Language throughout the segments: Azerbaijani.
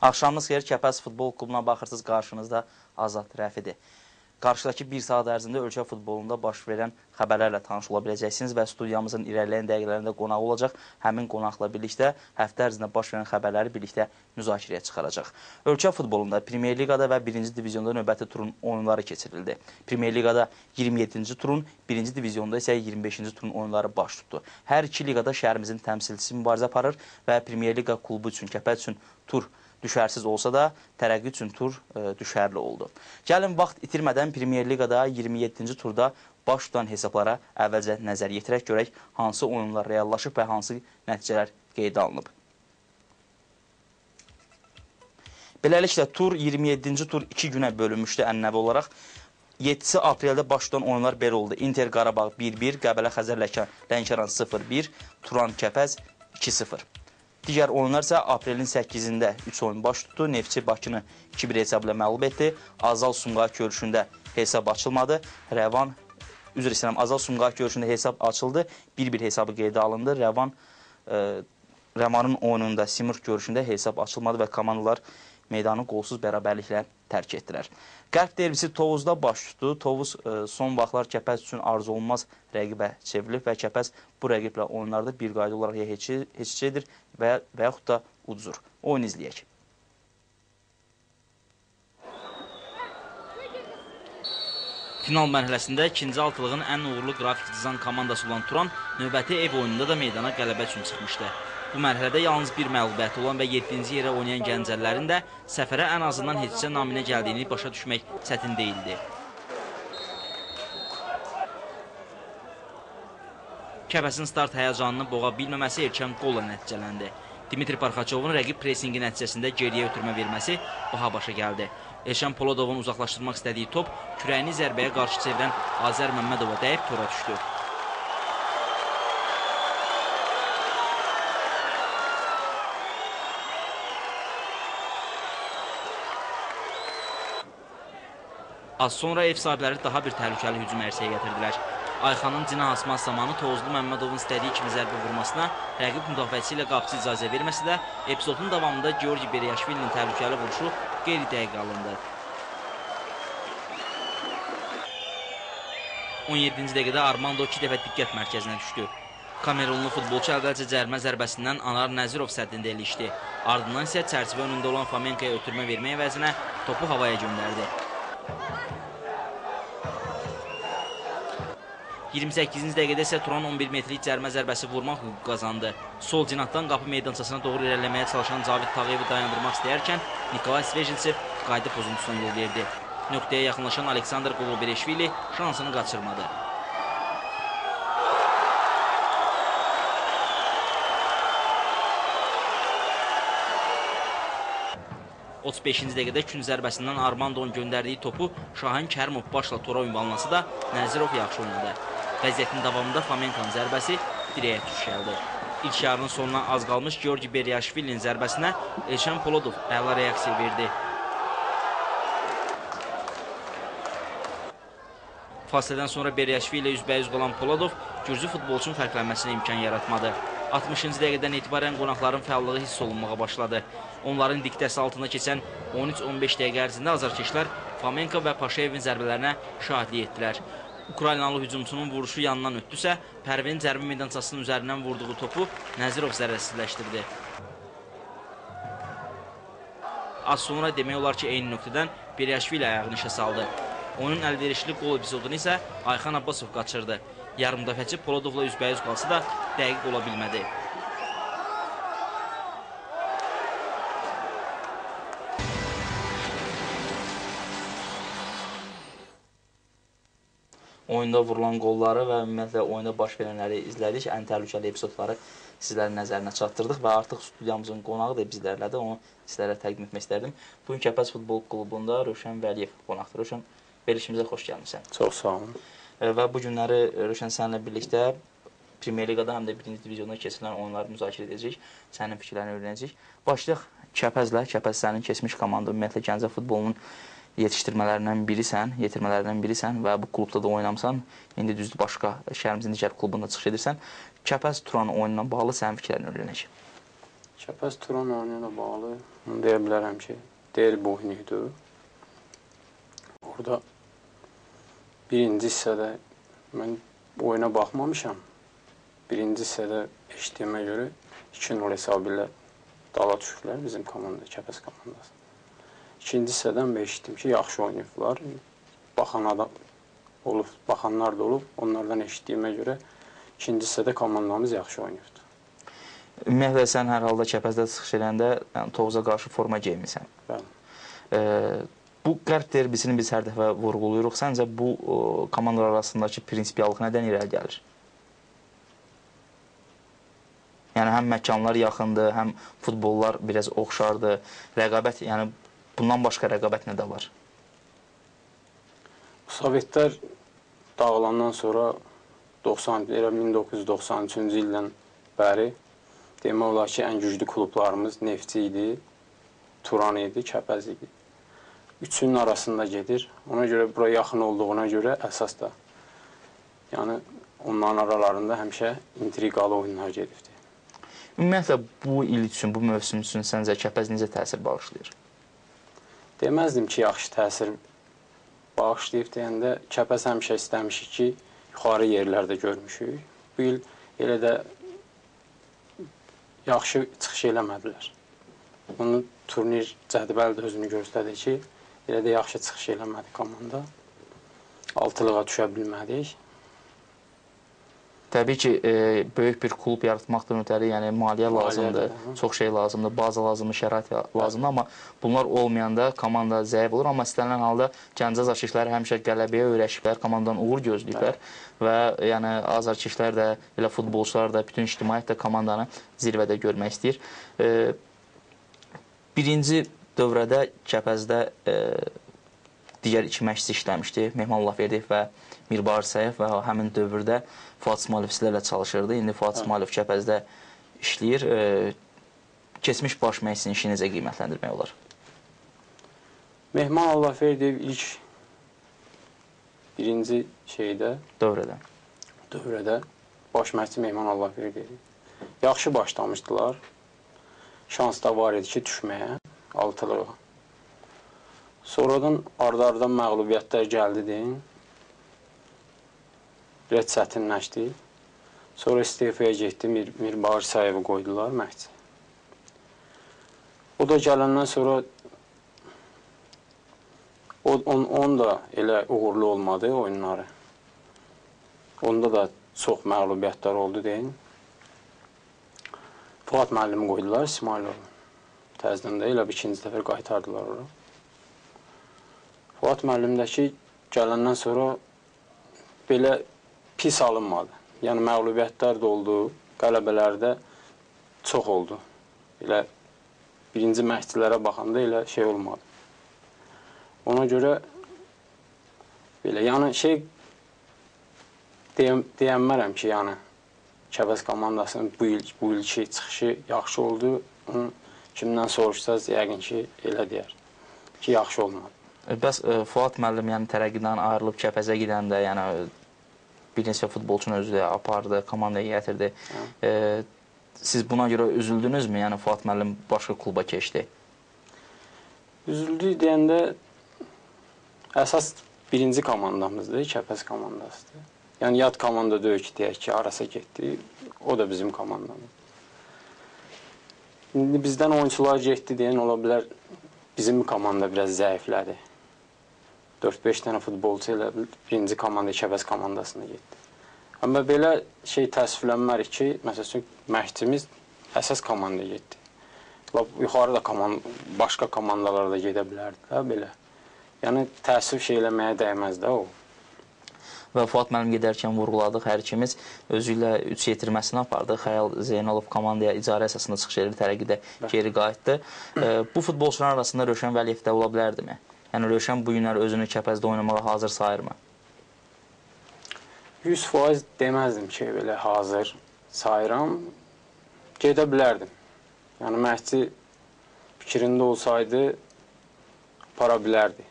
Axşamınız xeyir, Kəpəz Futbol Klubuna baxırsınız, qarşınızda Azad Rəfidir. Qarşıdakı bir saat ərzində ölkə futbolunda baş verən xəbərlərlə tanış ola biləcəksiniz və studiyamızın irəliləyən dəqiqələrində qonaq olacaq. Həmin qonaqla birlikdə həftə ərzində baş verən xəbərləri birlikdə müzakirəyə çıxaracaq. Ölkə futbolunda Premyer Liqada və 1-ci divizionda növbəti turun oyunları keçirildi. Premyer Liqada 27-ci turun, 1-ci divizionda isə 25-ci turun oyunları baş tutdu. Hər iki liqada şəhərimizin təmsilçisi mübarizə aparır və Premyer Liqa klubu üçün, Kəpəz üçün tur düşərsiz olsa da, tərəqqi üçün tur düşərli oldu. Gəlin, vaxt itirmədən Premyer Liqada 27-ci turda baş tutan hesablara əvvəlcə nəzər yetirək, görək hansı oyunlar reallaşıb və hansı nəticələr qeydə alınıb. Beləliklə, 27-ci tur 2 günə bölünmüşdü ənənəvi olaraq. 7 apreldə baş tutan oyunlar belə oldu. Inter Qarabağ 1-1, Qəbələ Xəzər Lənkəran 0-1, Turan Kəpəz 2-0. Digər oyunlar isə aprelin 8-də 3 oyun baş tutdu. Neftçi Bakını 2-1 hesabla məğlub etdi. Azal Sumqayıt görüşündə hesab açılmadı. Azal Sumqayıt görüşündə hesab açıldı. 1-1 hesabı qeydə alındı. Rəmanın oyununda Simurq görüşündə hesab açılmadı və komandalar meydanı qolsuz bərabərliklə tərk etdilər. Qərb derbisi Tovuzda baş tutdu. Tovuz son vaxtlar Kəpəz üçün arzu olunmaz rəqibə çevrilib və Kəpəz bu rəqiblə oyunlarda bir qayda olaraq ya heç edir və yaxud da udzur. Oyun izləyək. Final mərhələsində ikinci altılığın ən uğurlu qrafik dizayn komandası olan Turan növbəti ev oyununda da meydana qələbə üçün çıxmışdı. Bu mərhələdə yalnız bir məğlubiyyəti olan və 7-ci yerə oynayan Gəncəlilərin də səfərə ən azından heçcə naminə gəldiyini başa düşmək çətin deyildi. Kəpəzin start həyəcanını boğa bilməməsi erkən qolla nəticələndi. Dimitri Parxaçovun rəqib presingi nəticəsində geriyə ötürmə verməsi baha başa gəldi. Elşən Polodovun uzaqlaşdırmaq istədiyi top kürəyini zərbəyə qarşı çevirən Azər Məmmədova dəyib tora düşdü. Az sonra ev sahibləri daha bir təhlükəli hücum ərsəyə gətirdilər. Ayxanın cinah asmaz zamanı Tovuzlu Məmmədovun istədiyi kimi zərbə vurmasına rəqib müdafiəçi ilə qapıcı icazə verməsə də, epizodun davamında Georgi Beryaşvilinin təhlükəli vuruşu qeyri-dəqiq alındı. 17-ci dəqiqədə Armando 2 dəfə diqqət mərkəzinə düşdü. Kamerunlu futbolçu əvvəlcə cərimə zərbəsindən Anar Nəzirov səddində ilişdi. Ardından isə çərçivə önündə olan Fomenkaya ötürmə vermək əvəzinə topu havaya göndərdi. 28-ci dəqiqədə isə Turan 11 metrlik cərimə zərbəsi vurmaq hüququ qazandı. Sol cinatdan qapı meydançasına doğru irəliləməyə çalışan Cavid Tağıyevi dayandırmaq istəyərkən Nikolay Svejinsev qayda pozuntusuna yol verdi. Nöqtəyə yaxınlaşan Aleksandr Qolobereşvili şansını qaçırmadı. – 35-ci dəqiqədə kün zərbəsindən Armando'nun göndərdiyi topu Şahin Kərimov başla tora ünvanlasa da Nəzirov yaxşı oynadı. Vəziyyətin davamında Fomenkanın zərbəsi dirəyə düşəldi. İlk yarının sonuna az qalmış Georgi Beryaşvilinin zərbəsinə Elşən Polodov əla reaksiya verdi. Fasilədən sonra Beryaşvili ilə üzbəyüz qalan Polodov gürcü futbolçunun fərqlənməsinə imkan yaratmadı. 60-cı dəqiqədən etibarən qonaqların fəallığı hiss olunmağa başladı. Onların diktəsi altında keçən 13-15 dəqiqə ərzində azarkeşlər Fomenka və Paşayevin zərbələrinə şahidlik etdilər. Ukraynalı hücumçunun vuruşu yanından ötdüsə, Pərvinin cərimə meydançasının üzərindən vurduğu topu Nəzirov zərərsizləşdirdi. Az sonra demək olar ki, eyni nöqtədən Beryaşvili ayağını işə saldı. Onun əlverişli qol epizodunu isə Ayxan Abbasov qaçırdı. Yarım müdafiəçi Polodovla üzbəyüz qalsa da dəqiq ola bilmədi. Oyunda vurulan qolları və ümumiyyətlə oyunda baş verənləri izlədik. Ən təhlükəli epizodları sizlərin nəzərinə çatdırdıq və artıq studiyamızın qonağı da bizlərlədir. Onu sizlərə təqdim etmək istərdim. Bugün Kəpəz Futbol Klubunda Rövşən Vəliyev qonaqdır. Rövşən, verilişimizə xoş gəlmişsən. Çox sağ olun. Və bu günləri Rövşən səninlə birlikdə Premyer Liqada həm də 1-ci diviziyonda keçirilən oyunları müzakirə edəcəyik. Sənin fikirlərini öyrənəcəyik. Başlayaq Kəpəzlə. Kəpəz sənin keçmiş komanda, ümumiyyətlə Gəncə futbolunun yetişdirmələrindən birisən və bu klubda da oynamısan. İndi düzdür, başqa şəhərimizin digər klubunda çıxış edirsən. Kəpəz Turan oyunundan bağlı sənin fikirlərini öyrənəcək. Kəpəz Turan oyunu ilə bağlı onu deyə bilərəm ki, derbi oyunu idi. Orada birinci hissədə mən oyuna baxmamışam. Birinci hissədə eşitdiyimə görə 2-0 hesabı ilə dala düşürlər bizim komanda, Kəpəz komandası. İkinci hissədən eşitdim ki, yaxşı oynayıblar. Baxanlar da olub. Onlardan eşitdiyimə görə ikinci hissədə komandamız yaxşı oynayıbdır. Ümumiyyətlə, sən hər halda Kəpəzdə çıxış edəndə Tovuza qarşı forma geymirsən. Bəli. Bu qərb derbisini biz hər dəfə vurğuluyuruq. Səncə bu komandalar arasındakı prinsipiallıq nədən irəli gəlir? Yəni, həm məkanlar yaxındır, həm futbollar biraz oxşardır. Rəqabət, yəni bundan başqa rəqabət nə də var? Sovetlər dağılandan sonra 1993-cü ildən bəri demək olar ki, ən güclü klublarımız Neftçi idi, Turan idi, Kəpəz idi. Üçünün arasında gedir. Ona görə bura yaxın olduğuna görə əsas da yəni onların aralarında həmişə intriqalı oyunlar gedibdir. Ümumiyyətlə, bu il üçün, bu mövsüm üçün səncə Kəpəz necə təsir bağışlayır? Deməzdim ki, yaxşı təsir bağışlayıb deyəndə Kəpəz həmişə istəmişik ki, yuxarı yerlərdə görmüşük. Bu il elə də yaxşı çıxış eləmədilər. Onun turnir cədvəli də özünü göstərdi ki, elə də yaxşı çıxış eləmədi komanda. Altılığa düşə bilmədik. Təbii ki, böyük bir klub yaratmaqdan ötəri, yəni maliyyə lazımdır, çox şey lazımdır, baza lazımdır, şərait lazımdır, amma bunlar olmayanda komanda zəif olur, amma istənilən halda Gəncə Azarkeşləri həmişə qələbəyə öyrəşiblər, komandadan uğur gözləyiblər və yəni Azarkeşlər də, elə futbolçular da, bütün ictimaiyyət də komandanı zirvədə görmək istəyir. Birinci dövrədə Kəpəzdə digər iki məşqçi işləmişdi, Mehman Allahverdiyev və Mirbağır Səyev və həmin dövrdə Fuad İsmailov sizlərlə çalışırdı. İndi Fuad İsmailov Kəpəzdə işləyir. Keçmiş baş məşqçinin işini necə qiymətləndirmək olar? Mehman Allahverdiyev ilk birinci dövrədə baş məşqçi Mehman Allahverdiyev. Yaxşı başlamışdılar. Şans da var idi ki, düşməyə, altılığa. Sonradan arda-arda məğlubiyyətlər gəldi deyin. Biraz çətinləşdi. Sonra istefaya getdi, Mirbağır Səyevi qoydular məşqçi. O da gələndən sonra onun da elə uğurlu olmadı oyunları. Onda da çox məğlubiyyətlər oldu deyin. Fuad müəllimi qoydular, İsmailovu. Təzdən də elə bir ikinci dəfə qaytardılar ora. Fuad müəllimdəki gələndən sonra belə pis alınmadı. Yəni məğlubiyyətlər də oldu, qələbələrdə çox oldu. Elə birinci məşqçilərə baxanda elə şey olmadı. Ona görə belə, yəni deyənmərəm ki, yəni Kəpəz komandasının bu ilki çıxışı yaxşı oldu. Onu kimdən soruşsaz, yəqin ki, elə deyər ki, yaxşı olmadı. Bəs Fuad müəllim yəni tərəqqidən ayrılıb Kəpəzə gedəndə, yəni bir neçə futbolçunu özü də apardı, komandaya gətirdi. Siz buna görə üzüldünüzmü? Yəni Fuad müəllim başqa kluba keçdi. Üzüldük deyəndə əsas birinci komandamızdır, Kəpəz komandasıdır. Yəni yad komanda deyil ki, deyək ki, arasa getdi. O da bizim komandamız. İndi bizdən oyunçular getdi deyən ola bilər, bizim komanda biraz zəiflədi. 4-5 dənə futbolçu ilə birinci komanda, Kəpəz komandasına getdi. Amma belə təəssüflənmərik ki, məsələn, məşqçimiz əsas komandaya getdi. Yuxarı da başqa komandalara da gedə bilərdi, belə. Yəni, təəssüf eləməyə dəyməz də o. Və Fuad müəllim gedərkən vurğuladıq, hər ikimiz özü ilə 3 yetirməsini apardı. Xəyal Zeynalov komandaya icarə əsasında çıxış edir, tərəqqidə geri qayıtdı. Bu futbolçular arasında Rövşən Vəliyev də ola bilərdimi? Yəni, Rövşən bu günlər özünü Kəpəzdə oynamağa hazır sayırmı? 100% deməzdim ki, belə hazır sayıram. Gedə bilərdim. Yəni, məşqçi fikrində olsaydı, apara bilərdi.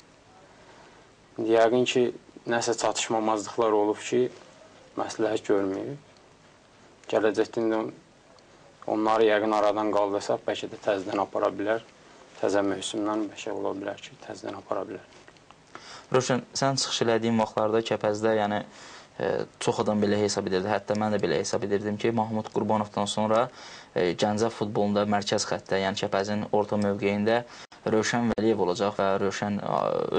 Yəqin ki, nəsə çatışmamazlıqlar olub ki, məsləhət görməyib. Gələcəkdən də Onları yəqin aradan qaldırsa, bəlkə də təzədən apara bilər. Təzə mövsümdən bəlkə ola bilər ki, təzədən apara bilər. Rövşən, sən çıxış elədiyin vaxtlarda Kəpəzdə, yəni çox adam belə hesab edirdi, hətta mən də belə hesab edirdim ki, Mahmud Qurbanovdan sonra Gəncə futbolunda mərkəz xəttdə, yəni Kəpəzin orta mövqeyində Rövşən Vəliyev olacaq və Rövşən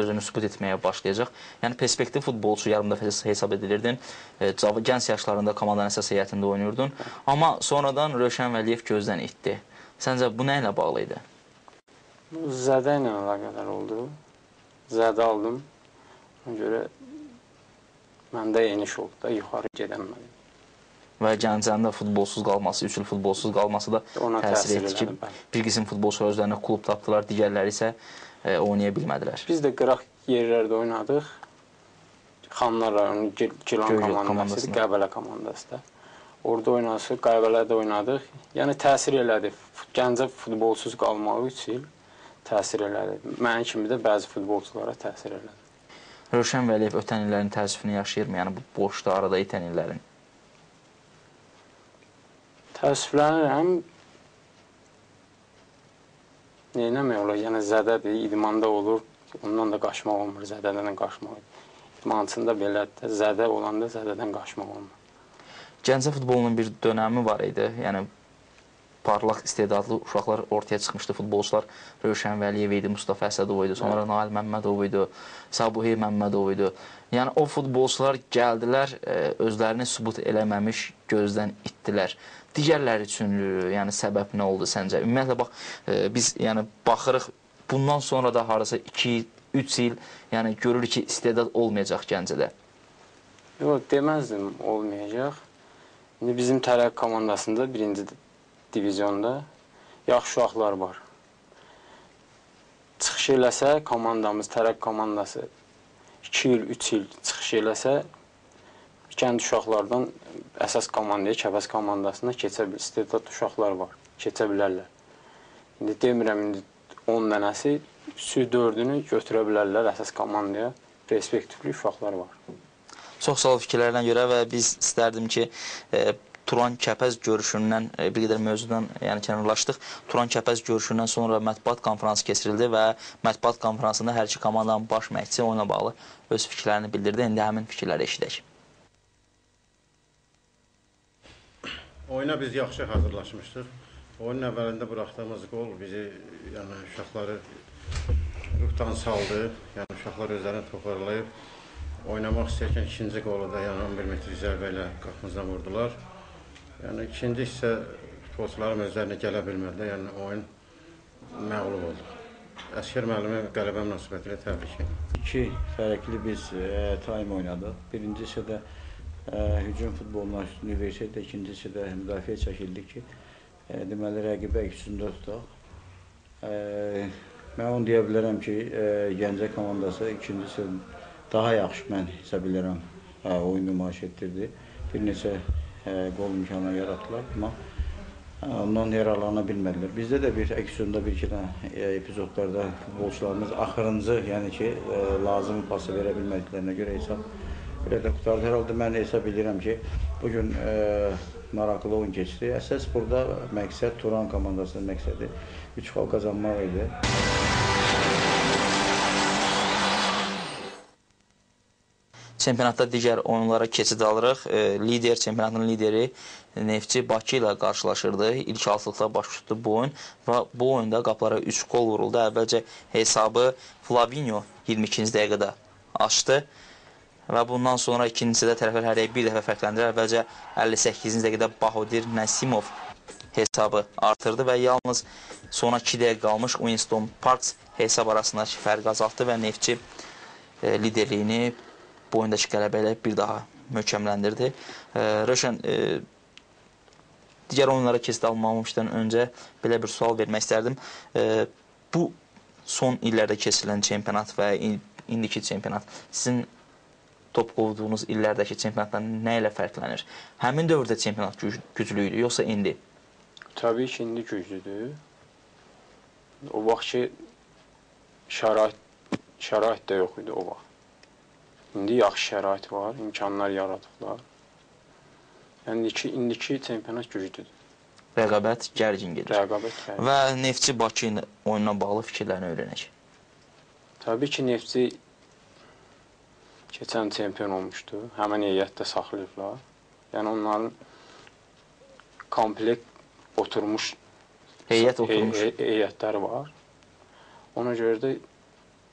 özünü sübut etməyə başlayacaq. Yəni perspektiv futbolçu yarımdəfə hesab edilirdin. Gənc yaşlarında komandanın əsas heyətində oynuyordun. Amma sonradan Rövşən Vəliyev gözdən itdi. Səncə bu nə ilə bağlı idi? Bu zədə ilə əlaqədar oldu. Zədə aldım. Ona görə məndə eniş oldu da, yuxarı gedəmədim. Və Gəncənin də futbolsuz qalması, 3 il futbolsuz qalması da təsir etdi ki, bir qism futbolçular özlərinə klub tapdılar, digərləri isə oynaya bilmədilər. Biz də qıraq yerlərdə oynadıq. Xanlar rayonu Gilan komandası, Qəbələ komandası da. Orada oynadıq, Qəbələdə oynadıq. Yəni təsir elədi. Gəncə futbolsuz qalmağı 3 il təsir elədi. Mənim kimi də bəzi futbolçulara təsir elədi. Rövşən Vəliyev ötən illərin təəssüfünü yaşayırmı? Yəni bu boşda arada itən illərin. Təəssüflənirəm. Neynəmək olar? Yəni zədədir, idmanda olur. Ondan da qaçmaq olmur, zədədən qaçmaq. İdmançında belədir, zədə olanda zədədən qaçmaq olmur. Gəncə futbolunun bir dönəmi var idi. Yəni parlaq istedadlı uşaqlar ortaya çıxmışdı. Futbolçular Rövşən Vəliyev idi, Mustafa Əsədov idi, sonra Nail Məmmədov idi, Sabuhi Məmmədov idi. Yəni o futbolçular gəldilər, özlərini sübut eləməmiş gözdən itdilər. Digərləri üçün yəni səbəb nə oldu səncə? Ümumiyyətlə bax biz yəni baxırıq bundan sonra da harasa 2-3 il yəni görürük ki, istedad olmayacaq Gəncədə. Yox, deməzdim olmayacaq. İndi bizim Tərəq komandasında 1-ci divizyonda yaxşı uşaqlar var. Çıxış eləsə komandamız, Tərəq komandası 2 il, 3 il çıxış eləsə kənd uşaqlardan əsas komandaya, Kəpəz komandasına keçə bilir. İstedadlı uşaqlar var, keçə bilərlər. İndi demirəm, indi 10 dənəsi, 3-4-ünü götürə bilərlər əsas komandaya. Perspektivli uşaqlar var. Çox sağ ol fikirlərinə görə və biz istərdim ki, Turan Kəpəz görüşündən bir qədər mövzudan yəni kənarlaşdıq. Turan Kəpəz görüşündən sonra mətbuat konfransı keçirildi və mətbuat konfransında hər iki komandanın baş məşqçisi oyuna bağlı öz fikirlərini bildirdi. İndi həmin fikirləri eşidək. Oyuna biz yaxşı hazırlaşmışdıq. Oyunun əvvəlində buraxdığımız qol bizi, yəni uşaqları ruhdan saldı. Yəni uşaqlar özlərini toparlayıb oynamaq istəyərkən ikinci qolu da yəni 11 metr zərbə ilə qapımızdan vurdular. Yəni ikinci isə futbolçularım özlərinə gələ bilmədilər. Yəni oyun məğlub oldu. Əsgər müəllimi qələbə münasibətilə təbrik edirəm. İki fərqli biz time oynadıq. Birincisi də hücum futboluna üstünlük versək də, ikincisi də müdafiə çəkildik ki, deməli rəqibə üstündə tutaq. Mən onu deyə bilərəm ki, Gəncə komandası ikincisi daha yaxşı mən hesab edirəm oyun nümayiş etdirdi. Bir neçə qol imkanı yaratdılar, amma ondan yararlana bilmədilər. Bizdə də bir əksiyonda bir-iki epizodlarda futbolçularımız axırıncı, yəni ki, lazım pası verə bilmədiklərinə görə hesab belə də qutardı. Hər halda mən hesab edirəm ki, bugün maraqlı oyun keçdi. Əsas burada məqsəd Turan komandasının məqsədi 3 xal qazanmaq idi. Çempionatda digər oyunlara keçid alırıq. Çempionatın lideri Neftçi Bakı ilə qarşılaşırdı. İlk altılıqda baş tutdu bu oyun və bu oyunda qapılara 3 gol vuruldu. Əvvəlcə hesabı Flavinho 22-ci dəqiqədə açdı və bundan sonra ikincisidə tərəflər hərəyə bir dəfə fərqləndirir. Əvvəlcə 58-ci dəqiqədə Bahodir Nəsimov hesabı artırdı və yalnız sonra 2 dəqiqə qalmış Winston Parks hesab arasındakı fərqi azaltdı və Neftçi liderliyini bu oyundakı qələbə ilə bir daha möhkəmləndirdi. Rövşən, digər oyunlara keçid almamışdan öncə belə bir sual vermək istərdim. Bu son illərdə keçirilən çempionat və indiki çempionat sizin top qovduğunuz illərdəki çempionatdan nə ilə fərqlənir? Həmin dövrdə çempionat güclü idi, yoxsa indi? Təbii ki, indi güclüdür. O vaxt ki, şərait də yox idi o vaxt. İndi yaxşı şərait var, imkanlar yaradıblar. Yəni indiki çempionat güclüdür. Rəqabət gərgin gedir. Rəqabət gəlir. Və Neftçi Bakı oyununa bağlı fikirlərini öyrənək. Təbii ki, Neftçi keçən çempion olmuşdu. Həmən heyətdə saxlayıblar. Yəni onların komplekt oturmuş heyətləri var. Ona görə də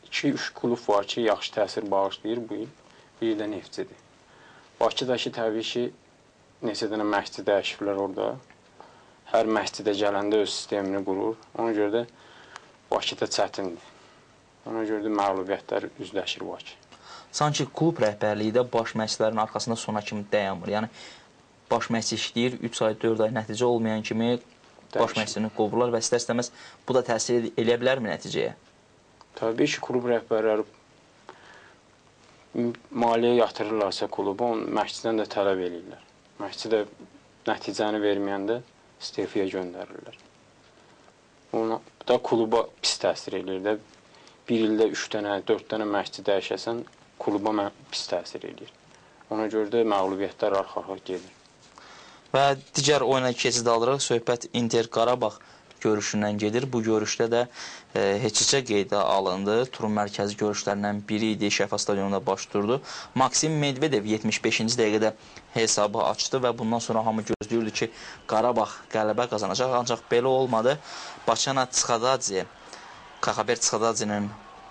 2-3 klub var ki, yaxşı təsir bağışlayır bu il. Bir də Neftçidir. Bakıdakı təbii ki, neçə dənə məşqçi dəyişiblər orada. Hər məşqçi də gələndə öz sistemini qurur. Ona görə də Bakıda çətindir. Ona görə də məğlubiyyətlər üzləşir Bakı. Sanki klub rəhbərliyi də baş məşqçilərin arxasında sona kimi dayanmır. Yəni, baş məşqçi işləyir, 3 ay, 4 ay nəticə olmayan kimi baş məşqçini qovurlar və istər-istəməz bu da təsir eləyə bilərmi nəticəyə? Təbii ki, klub rəhbərləri maliyyə yatırırlarsa kluba, məşqçidən də tələb edirlər. Məşqçi də nəticəni verməyəndə istefiyə göndərirlər. Bu da kluba pis təsir edir. Bir ildə 3 dənə, 4 dənə məşqçi dəyişəsən, kluba pis təsir edir. Ona görə də məğlubiyyətlər arxa-arxa gedir. Və digər oyuna keçid alırıq. Söhbət Inter Qarabağ görüşündən gedir. Bu görüşdə də heç-heçə qeydə alındı. Turun mərkəzi görüşlərindən biri idi. Şəfa stadionunda baş durdu. Maksim Medvedev 75-ci dəqiqədə hesabı açdı və bundan sonra hamı gözləyirdi ki, Qarabağ qələbə qazanacaq. Ancaq belə olmadı. Başana Tsxadadze, Kaxaber Tsxadadzinin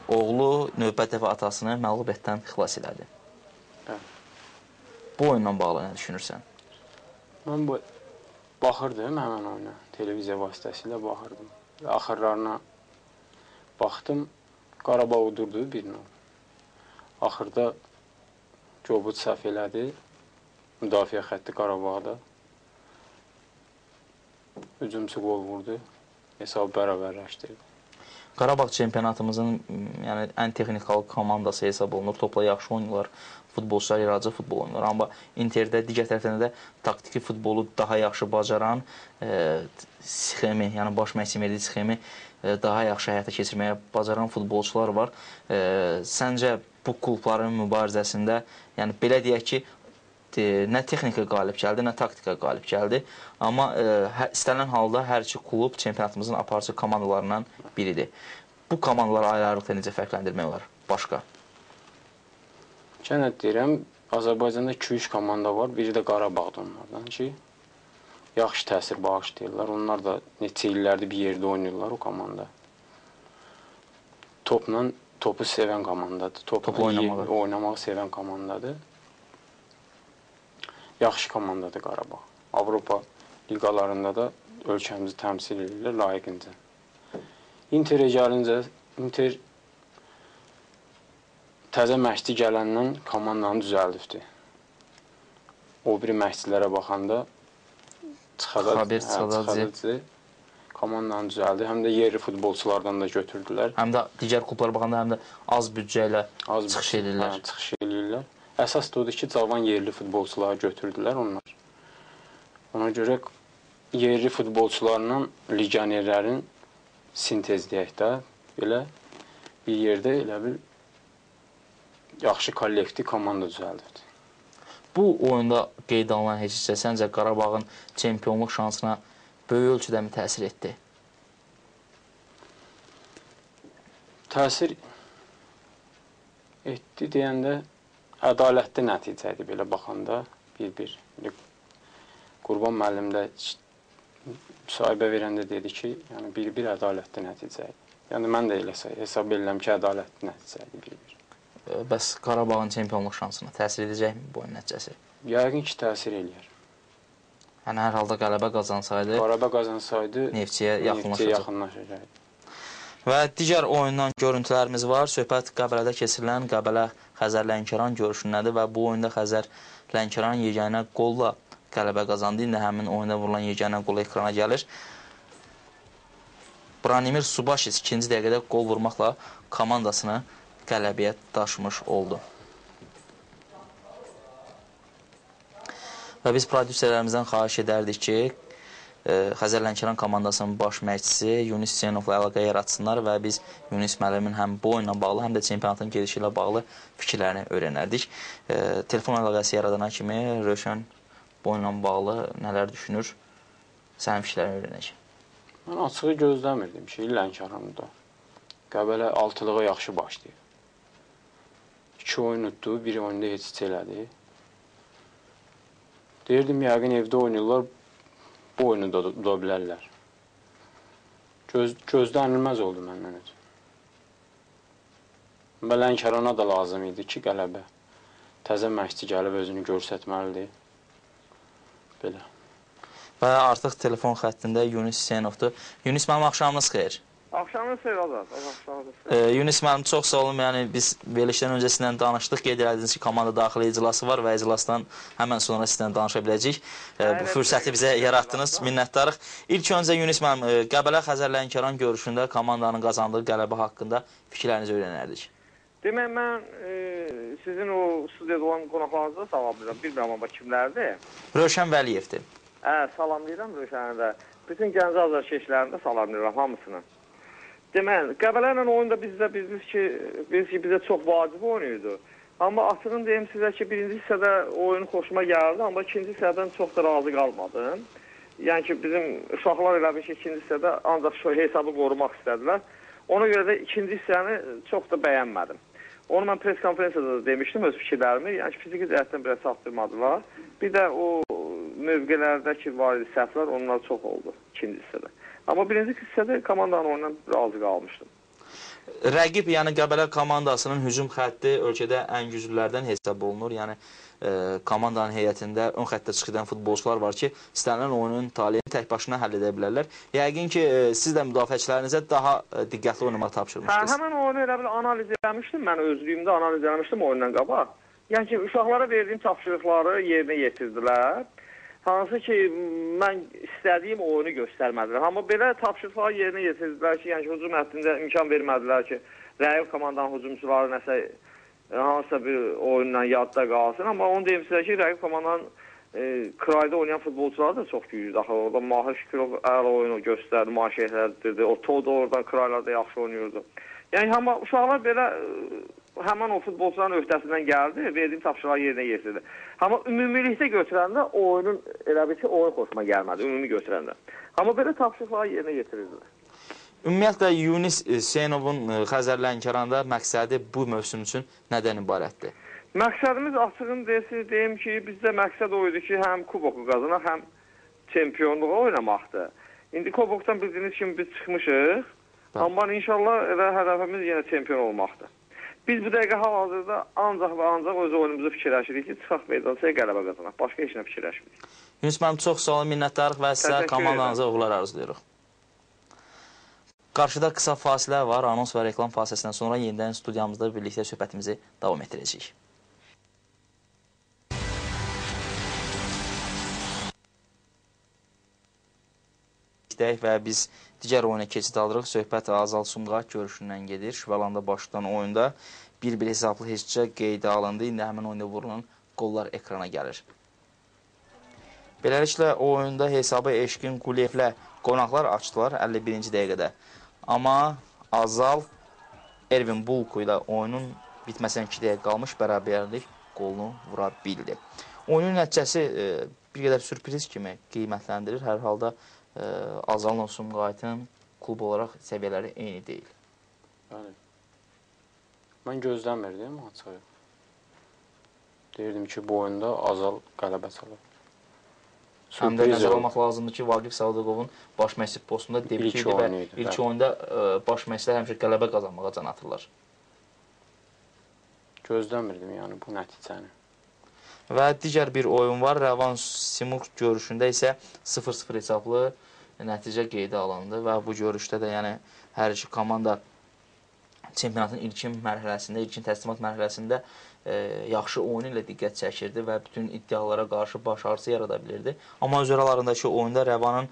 oğlu növbət dəfə atasını məğlubiyyətdən xilas elədi. Bu oyunla bağlı nə düşünürsən? Mən baxırdım həmən oyuna, televiziya vasitəsilə baxırdım. Axırlarına baxdım, Qarabağ udurdu 1-0. Axırda Cobut səhv elədi, müdafiə xətti Qarabağda. Hücumçu qol vurdu, hesabı bərabərləşdirdi. Qarabağ çempionatımızın ən texnikal komandası hesab olunur. Topla yaxşı oynayırlar. Futbolçular yaradıcı futbol oynayırlar. Amma Interdə digər tərəfdən də taktiki futbolu daha yaxşı bacaran sxemi, yəni baş məşqçinin verdiyi sxemi daha yaxşı həyata keçirməyə bacaran futbolçular var. Səncə bu klubların mübarizəsində, yəni belə deyək ki, nə texnika qalib gəldi, nə taktika qalib gəldi. Amma istənilən halda hər iki klub çempionatımızın aparıcı komandalarından biridir. Bu komandaları ayrı-ayrılıqda necə fərqləndirmək olar? Başqa? Kənət deyirəm, Azərbaycanda 2-3 komanda var. Biri də Qarabağda onlardan ki, yaxşı təsir bağışlayırlar. Onlar da neçə illərdir bir yerdə oynayırlar o komanda. Topu sevən komandadır. Topu oynamağı sevən komandadır. Yaxşı komandadır Qarabağ. Avropa liqalarında da ölkəmizi təmsil edirlər layiqincə. Interə gəlincə, Inter təzə məşqçi gələndən komandanı düzəldibdir. O biri məşqçilərə baxanda Tsxadadze komandanı düzəldi. Həm də yerli futbolçulardan da götürdülər. Həm də digər klublara baxanda həm də az büdcə ilə çıxış edirlər. Çıxış edirlər. Əsas da odur ki, cavan yerli futbolçuları götürdülər onlar. Ona görə yerli futbolçularla legionerlərin sintez deyək də, belə bir yerdə elə bir yaxşı kollektiv komanda düzəldibdir. Bu oyunda qeyd alınan heç-heçə səncə Qarabağın çempionluq şansına böyük ölçüdə mi təsir etdi? Təsir etdi deyəndə ədalətli nəticə idi belə baxanda 1-1. Qurban müəllim də müsahibə verəndə dedi ki, yəni 1-1 ədalətli nəticə idi. Yəni mən də elə hesab edirəm ki, ədalətli nəticə idi 1-1. Bəs Qarabağın çempionluq şansına təsir edəcəkmi bu oyun nəticəsi? Yəqin ki, təsir eləyər. Yəni hər halda qələbə qazansaydı Neftçiyə yaxınlaşacaqdı. Və digər oyundan görüntülərimiz var. Söhbət Qəbələdə keçirilən Qəbələ Xəzər Lənkəran görüşündədir və bu oyunda Xəzər Lənkəran yeganə qolla qələbə qazandı. İndi həmin oyunda vurulan yeganə qol ekrana gəlir. Branimir Subaşic 2-ci dəqiqədə qol vurmaqla komandasını qələbəyə daşımış oldu. Və biz prodüserlərimizdən xahiş edərdik ki, Xəzər Lənkəran komandasının baş məşqçisi Yunis Hüseynovla əlaqə yaratsınlar və biz Yunis müəllimin həm bu oyunla bağlı, həm də çempionatın gedişi ilə bağlı fikirlərini öyrənərdik. Telefon əlaqəsi yaradana kimi Rövşən bu oyunla bağlı nələr düşünür? Sənin fikirlərini öyrənək. Mən açığı gözləmirdim ki, Lənkəranında. Qəbələ 6-lığa yaxşı başlayıb. 2 oyun utdu, bir oyunda heç elədi. Deyirdim, yəqin evdə oynayırlar, bu oyunu da uda bilərlər. Gözlənilməz oldu məndən ötürü. Lənkərana da lazım idi ki, qələbə. Təzə məşqçi gəlib özünü göstərməlidir. Belə. Və artıq telefon xəttində Yunis Hüseynovdur. Yunis müəllim, axşamınız xeyir. Axşamınız xeyir Azad. Yunis müəllim, çox sağ olun. Yəni biz verilişdən öncə sizlə danışdıq. Qeyd elədiniz ki, komanda daxili iclası var və iclasdan həmən sonra sizlə danışa biləcəyik. Bu fürsəti bizə yaratdınız. Minnətdarıq. İlk öncə Yunis müəllim, Qəbələ Xəzər Lənkəran görüşündə komandanın qazandığı qələbə haqqında fikirlərinizi öyrənərdik. Demək, mən sizin o studiyada olan qonaqlarınızı salamlayıram. Bilmirəm amma kimlərdir? Rövşən Vəliyevdir. Salamlayıram Rövşəni də. Bütün Gəncə azarkeşlərini də salamlayıram hamısını. Demək, Qəbələ ilə oyunda biz ki, bizə çox vacib oynayırdı. Amma açığın deyim sizə ki, birinci hissədə oyun xoşuma gəldi, amma ikinci hissədən çox da razı qalmadım. Yəni ki, bizim uşaqlar elə bir ki, ikinci hissədə ancaq hesabı qorumaq istədilər. Ona görə də ikinci hissəni çox da bəyənmədim. Onu mən pres konferansiyada da demişdim öz fikirlərimi. Yəni ki, fiziki cəhətdən biraz çatdırmadılar. Bir də o mövqelərdəki var idi səhvlər, onlar çox oldu ikinci hissədə. Amma birinci hissədə komandanın oyundan razı qalmışdım. Rəqib, yəni Qəbələ komandasının hücum xətti ölkədə ən güclülərdən hesab olunur. Yəni komandanın heyətində ön xəttə çıxıdan futbolçular var ki, istənilən oyunun taleyini tək başına həll edə bilərlər. Yəqin ki, siz də müdafiəçilərinizə daha diqqətli oynamaq tapşırmışdınız. Həmən oyunu elə bir analiz eləmişdim, mən özlüyümdə analiz eləmişdim oyundan qabaq. Yəni ki, uşaqlara verdiyim tapşırıqları yerinə yetirdilər. Hansı ki, mən istədiyim oyunu göstərmədilər. Amma belə tapşırıqları yerinə yetirdilər ki, yəni ki, hücum həttində imkan vermədilər ki, rəqib komandanın hücumçuları nəsə hansısa bir oyunla yadda qalsın. Amma onu deyim sizə ki, rəqib komandanın Krayda oynayan futbolçuları da çox güclüdür. Axı, orada Mahir Şükürov əl oyunu göstərdi, maşəhətlərdirdi. O Todo oradan Kraylarda yaxşı oynayırdı. Yəni, amma uşaqlar belə həmən o futbolçuların öhdəsindən gəldi, verdiyim tapşırıqları yerinə yetirdi. Amma ümumilikdə götürəndə oyunun, elə bir ki, oyun xoşuma gəlmədi, ümumi götürəndə. Amma belə tapşırıqları yerinə yetirirdilər. Ümumiyyətlə, Yunis Hüseynovun Xəzər Lənkəranda məqsədi bu mövsüm üçün nədən ibarətdir? Məqsədimiz açığın deyim ki, bizdə məqsəd o idi ki, həm kuboku qazanaq, həm çempionluğa oynamaqdır. İndi kubokdan bildiyiniz kimi biz çıxmışıq, amma inşallah elə hədəfimiz yenə çempion olmaqdır. Biz bu dəqiqə hal-hazırda ancaq və ancaq öz oyunumuzu fikirləşirik ki, çıxaq meydançaya qələbə qazanaq. Başqa heç nə fikirləşmirik. Yunus müəllim, çox sağ olun, minnətdarıq və sizə komandanıza uğurlar arzulayırıq. Qarşıda qısa fasilə var, anons və reklam fasiləsindən sonra yenidən studiyamızda birlikdə söhbətimizi davam etdirəcəyik. Və biz digər oyuna keçid alırıq. Söhbət Azal Sumqayıt görüşündən gedir. Şüvəlanda başlayan oyunda 1-1 hesablı heçcə qeydə alındı. İndi həmin oyunda vurulan qollar ekrana gəlir. Beləliklə, o oyunda hesabı Eşqin Quliyevlə qonaqlar açdılar 51-ci dəqiqədə. Amma Azal Ervin Bulku ilə oyunun bitməsinə 2 dəqiqə qalmış bərabərlik qolunu vura bildi. Oyunun nəticəsi bir qədər sürpriz kimi qiymətləndirir. Hər halda Azal'la Sumqayıtın klub olaraq səviyyələri eyni deyil. Bəli. Mən gözləmirdim açığı. Deyirdim ki, bu oyunda Azal qələbə çalır. Həm də nəzər almaq lazımdır ki, Vaqif Sadıqovun baş məşqçi postunda debüt idi və ilk oyunda baş məşqçilər həmişə qələbə qazanmağa can atırlar. Gözləmirdim yəni bu nəticəni. Və digər bir oyun var. Rəvan Simurq görüşündə isə 0-0 hesablı nəticə qeydə alındı və bu görüşdə də yəni hər iki komanda çempionatın ilkin mərhələsində, ilkin təslimat mərhələsində yaxşı oyunu ilə diqqət çəkirdi və bütün iddialara qarşı baş ağrısı yarada bilirdi. Amma öz aralarındakı oyunda Rəvanın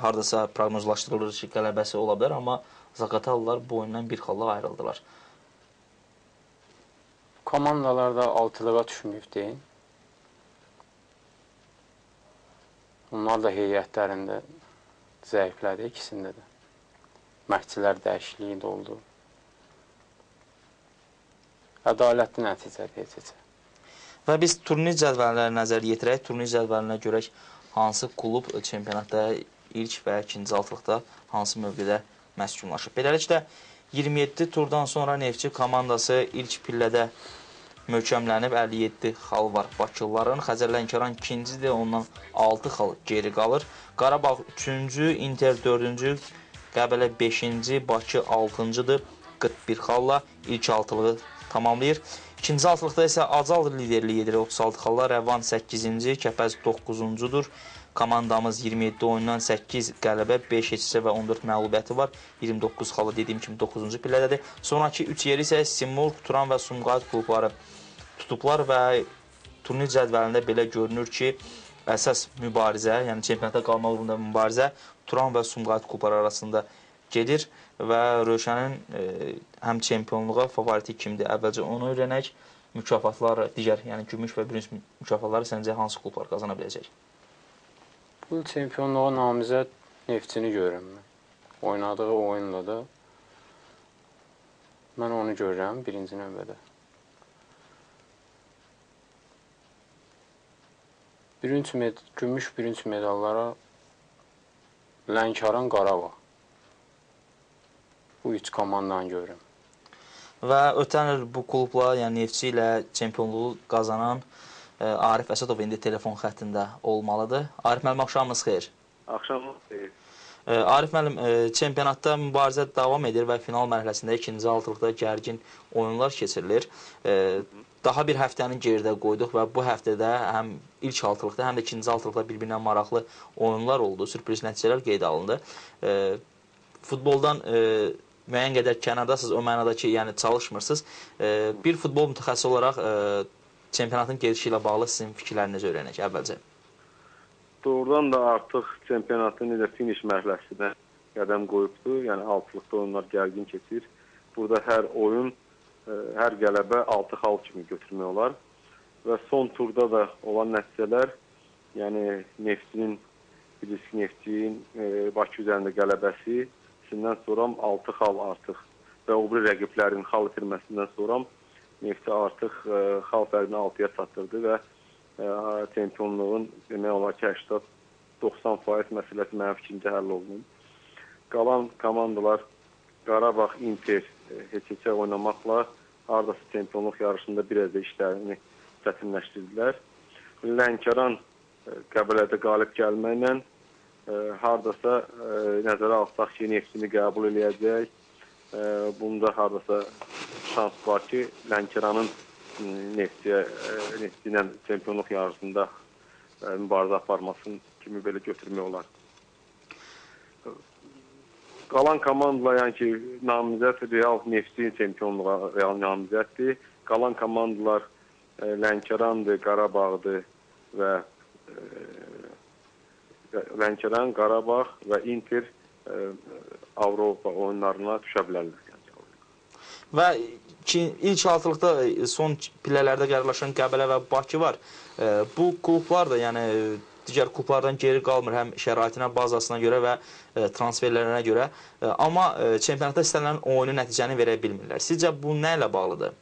hardasa proqnozlaşdırılır ki, qələbəsi ola bilər, amma Zaqatalılar bu oyundan bir xalla ayrıldılar. Komandalar da altılığa düşməyibdi. Onlar da heyətlərində zəiflədi, ikisində də. Məşqçilər dəyişikliyi də oldu. Ədalətli nəticədir heç. Və biz turnir cədvəllərinə nəzər yetirək, turnir cədvəlinə görək hansı klub çempionatda ilk və ikinci altılıqda hansı mövqedə məskunlaşıb. Beləliklə 27 turdan sonra Neftçi komandası ilk pillədə möhkəmlənib 57 xal var Bakılıların. Xəzər Lənkəran ikincidir, ondan 6 xal geri qalır. Qarabağ 3-cü, Inter 4-cü, Qəbələ 5-ci, Bakı 6-cıdır 41 xalla ilk altılığı tamamlayır. İkinci altılıqda isə Acal liderliyi edir 36 xalla, Rəvan 8-ci, Kəpəz 9-cudur. Komandamız 27 oyundan 8 qələbə, 5 heçsə və 14 məğlubiyyəti var. 29 xalla dediyim kimi 9-cu pillədədir. Sonraki 3 yeri isə Simur, Turan və Sumqayıt klubları tutublar və turnir cədvəlində belə görünür ki, əsas mübarizə, yəni çempionata qalma uğrunda mübarizə Turan və Sumqayıt klubları arasında gedir və Rövşənin həm çempionluğa favoriti kimdir? Əvvəlcə onu öyrənək, mükafatlar, digər, yəni gümüş və bürünc mükafatları səncə hansı klublar qazana biləcək? Bu çempionluğa namizəd Neftçini görürəm mən. Oynadığı oyunla da mən onu görürəm birinci növbədə. Gümüş bürünc medallara Lənkəran, Qarabağ. Bu üç komandanı görürəm. Və ötən il bu klubla, yəni Neftçi ilə çempionluğu qazanan Arif Əsədov indi telefon xəttində olmalıdır. Arif müəllim, axşamınız xeyir. Axşamınız xeyir. Arif müəllim, çempionatda mübarizə davam edir və final mərhələsində ikinci altılıqda gərgin oyunlar keçirilir. Daha bir həftəni geridə qoyduq və bu həftədə həm ilk altılıqda, həm də ikinci altılıqda bir-birinə maraqlı oyunlar oldu, sürpriz nəticələr qeydə alındı. Futboldan müəyyən qədər kənardasınız, o mənada ki, yəni çalışmırsınız. Bir futbol mütəxəssisi olaraq çempionatın gedişi ilə bağlı sizin fikirlərinizi öyrənək əvvəlcə. Doğrudan da artıq çempionatın finiş mərhələsinə qədəm qoyubdur. Yəni altılıqda oyunlar gərgin keçir. Burada hər oyun, hər qələbə 6 xal kimi götürmək olar. Və son turda da olan nəticələr, yəni Neftçinin, Biliski Neftçinin Bakı üzərində qələbəsi, sindən sonra 6 xal artıq və o bir rəqiblərin xal itirməsindən sonra Neftçi artıq xal fərqini 6-ya çatdırdı və çempionluğun demək olar ki 80-90% məsələsi mənim fikrimcə həll olunub. Qalan komandalar Qarabağ, Inter heç-heçə oynamaqla haradasa çempionluq yarışında biraz da işlərini çətinləşdirdilər. Lənkəran Qəbələdə qalib gəlməklə haradasa nəzərə alsaq ki, Neftçini qəbul eləyəcək. Bunda haradasa şans var ki, Lənkəranın Neftçi ilə çempionluq yarışında mübarizə aparmasını kimi belə götürmək olar. Qalan komandalar, yəni ki, namizəd Real Neftçi çempionluğa Real namizəddir. Qalan komandalar Lənkərandır, Qarabağdır və Lənkəran, Qarabağ və Inter Avropa oyunlarına düşə bilərlər. Və ilk altılıqda son pillələrdə qərarlaşan Qəbələ və Bakı var. Bu klublar da yəni digər klublardan geri qalmır, həm şəraitinə, bazasına görə və transferlərinə görə. Amma çempionatda istənilən oyunu nəticəni verə bilmirlər. Sizcə bu nə ilə bağlıdır?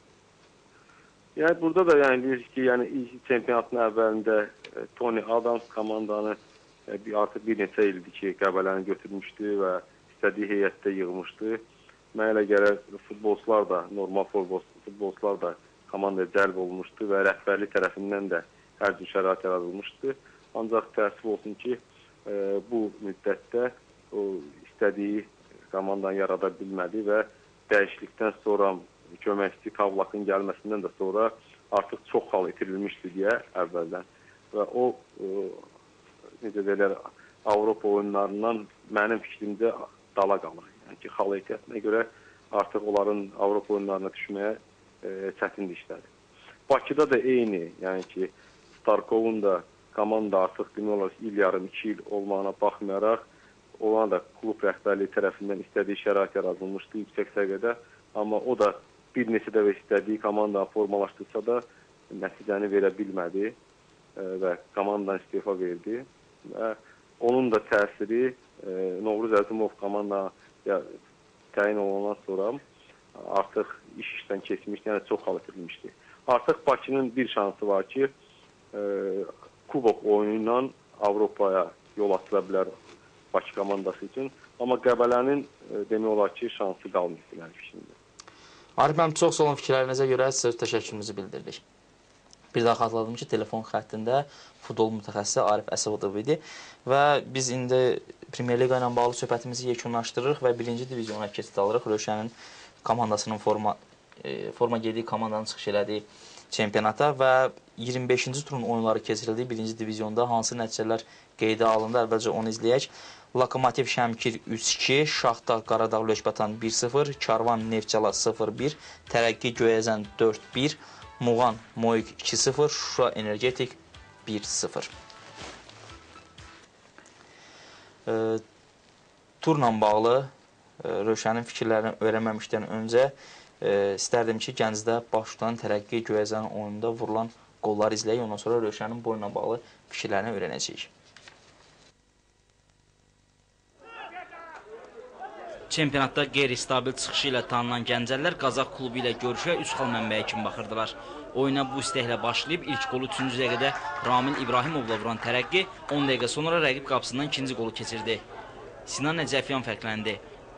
Yəni burada da yəni deyirik ki, yəni ilk çempionatın əvvəlində Tony Adams komandanı artıq bir neçə ildir ki, Qəbələni götürmüşdü və istədiyi heyətdə yığmışdı. Mənə elə gəlir futbolçular da, normal futbolçular da komandaya cəlb olunmuşdu və rəhbərlik tərəfindən də hər cür şərait yaradılmışdı. Ancaq təəssüf olsun ki, bu müddətdə o istədiyi komandanı yarada bilmədi və dəyişiklikdən sonra köməkçi Kavlakın gəlməsindən də sonra artıq çox xal itirilmişdi deyə əvvəldən. Və o, necə deyilər, Avropa oyunlarından mənim fikrimdə dala qalır. Yəni ki, xal ehtiyatına görə artıq onların Avropa oyunlarına düşməyə çətindir işləri. Bakıda da eyni, yəni ki, Starkovun da komanda artıq demək olar il yarım, 2 il olmağına baxmayaraq, ona da klub rəhbərliyi tərəfindən istədiyi şərait yaradılmışdı yüksək səviyyədə. Amma o da bir neçə dəfə istədiyi komandanı formalaşdırsa da nəticəni verə bilmədi və komandadan istifa verdi. Və onun da təsiri Novruz Əzimov komandaya təyin olundan sonra artıq iş işdən keçmiş, yəni çox xal itirilmişdi. Artıq Bakının bir şansı var ki, kubok oyunu ilə Avropaya yol açıla bilər Bakı komandası üçün. Amma Qəbələnin demək olar ki, şansı qalmışdı mənim fikrimdə. Arif müəllim, çox sağ olun fikirlərinizə görə sizə təşəkkürümüzü bildirdik. Bir daha xatırladım ki, telefon xəttində futbol mütəxəssisi Arif Əsədov idi və biz indi Premyer Liqa ilə bağlı söhbətimizi yekunlaşdırırıq və 1-ci divizyona keçid alırıq. Rövşənin komandasının forma geydiyi komandanın çıxış elədiyi çempionata və 25-ci turun oyunları keçirildiyi 1-ci divizyonda hansı nəticələr qeydə alındı? Əvvəlcə onu izləyək. Lokomotiv Şəmkir 3-2, Şaxta Qaradağ Lökbatan 1-0, Karvan Neftçala 0-1, Tərəqqi Göyəzən 4-1, Muğan Moyq 2-0, Şuşa Energetik 1-0. Turla bağlı Rövşənin fikirlərini öyrənməmişdən öncə istərdim ki, Gəncdə baş tutan Tərəqqi Göyəzən oyununda vurulan qolları izləyək. Ondan sonra Rövşənin bu oyunla bağlı fikirlərini öyrənəcəyik. Çempionatda qeyri-stabil çıxışı ilə tanınan Gəncəllər Qazax klubu ilə görüşə 3 xal mənbəyə kimi baxırdılar. Oyuna bu istəklə başlayıb ilk qolu 3-cü dəqiqədə Ramil İbrahimovla vuran Tərəqqi 10 dəqiqə sonra rəqib qapısından ikinci qolu keçirdi. Sinan Nəcəfyan fərqləndi.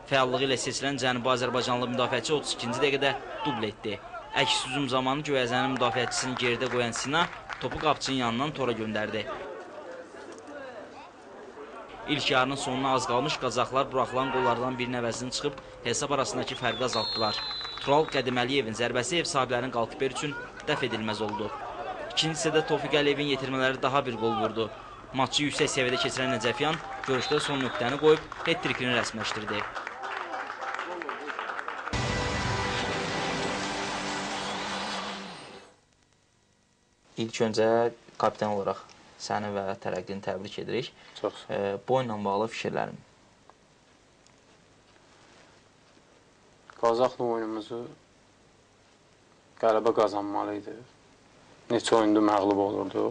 Fəallığı ilə seçilən Cənubi Azərbaycanlı müdafiəçi 32-ci dəqiqədə dubl etdi. Əks hücum zamanı Göyəzənin müdafiəçisini geridə qoyan Sina topu qapıçının yanından tora göndərdi. İlk yarının sonuna az qalmış Qazaxlar buraxılan qollardan birinin əvəzini çıxıb hesab arasındakı fərqi azaltdılar. Tural Qədiməliyevin zərbəsi ev sahiblərinin qalqiber üçün dəf edilməz oldu. İkinci hissədə Tofiq Əliyevin yetirmələri daha bir qol vurdu. Maçı yüksək səviyyədə keçirən Nəcəfyan görüşdə son nöqtəni qoyub hat-trikini rəsmiləşdirdi. İlk öncə kapitan olaraq səni və Tərəqqini təbrik edirik. Çox sağ ol. Bu oyunla bağlı fikirlərim. Qazaxlı oyunumuzu qələbə qazanmalı idi. Neçə oyunda məğlub olurdu.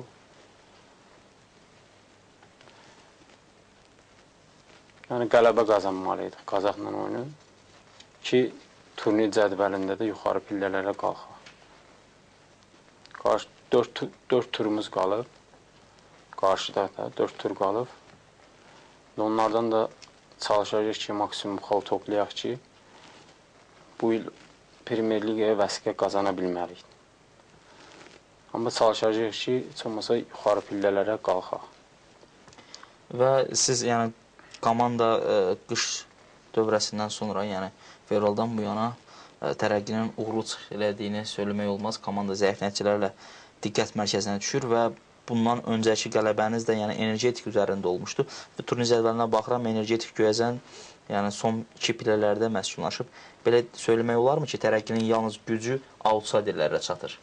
Yəni qələbə qazanmalı idi Qazaxla oyunu ki, turnir cədvəlində də yuxarı pillələrə qalxaq. 4 turumuz qalıb. Qarşıda da 4 tur qalıb. Onlardan da çalışacaq ki, maksimum xal toplayaq ki, bu il Premyer Liqaya vəsiqə qazana bilmərik. Amma çalışacaq ki, heç olmasa yuxarı pillələrə qalxaq. Və siz, yəni, komanda qış dövrəsindən sonra, yəni, fevraldan bu yana Tərəqqinin uğurlu çıxış elədiyini söyləmək olmaz. Komanda zəif nəticələrlə diqqət mərkəzinə düşür və bundan öncəki qələbəniz də yəni energetik üzərində olmuşdu. Bu turnin cədvəlinə baxıram, energetik Göyəzən yəni son 2 pillələrdə məskunlaşıb. Belə söyləmək olarmı ki, Tərəqqinin yalnız gücü outsiderlərə çatır?